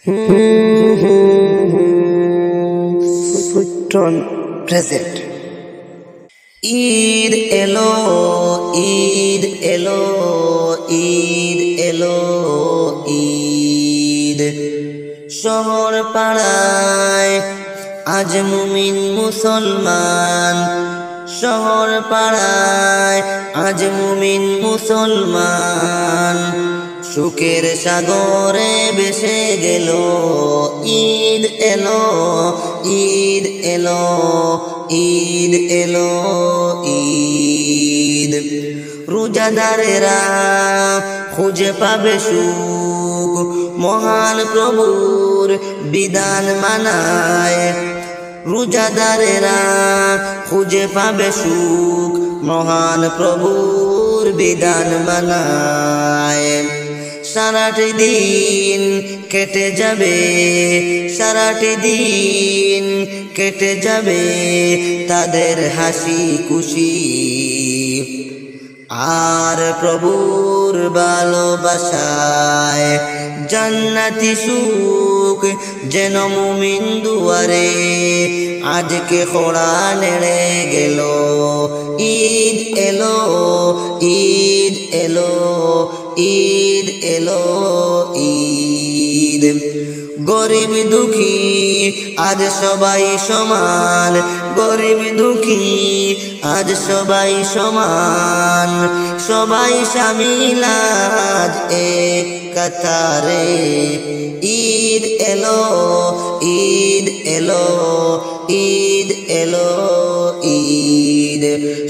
Futon present. Eid এলো, ঈদ এলো, ঈদ এলো, ঈদ। শহর পাড়ায় আজ মুমিন মুসলমান, শহর পাড়ায় আজ মুমিন মুসলমান। সুখের সাগরে ভেসে গেল, ঈদ এলো, ঈদ এলো, ঈদ এলো, ঈদ। রোজাদারেরা খুঁজে পাবে সুখ, মহান প্রভুর বিধান মানায়। রোজাদারেরা খুঁজে পাবে সুখ, মহান প্রভুর বিধান মানায়। সারাটি দিন কেটে যাবে, সারাটি দিন কেটে যাবে তাদের হাসি খুশি, আর প্রভুর ভালোবাসায় জান্নাতি সুখ যেন মুমিন দুয়ারে আজকে খোড়া নেড়ে গেল। ঈদ এলো, ঈদ এলো, ঈদ এলো, ঈদ। গরিব দুঃখী আজ সবাই সমান, গরিব দুঃখী আজ সবাই সমান। সবাই শামিল আজ এক কাতারে। ঈদ এলো, ঈদ এলো, ঈদ এলো, ঈদ।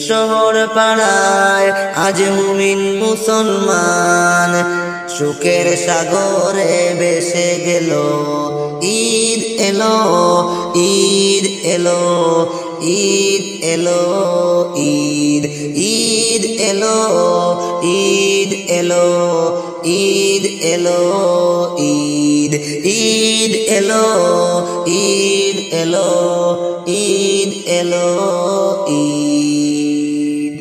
শহর পাড়ায় আজ মুমিন মুসলমান, সুখের সাগরে ভেসে গেল। ঈদ এলো, ঈদ এলো, ঈদ এলো, ঈদ। ঈদ এলো, ঈদ এলো, ঈদ এলো, ঈদ। ঈদ এলো, ঈদ এলো, ঈদ এলো, ঈদ।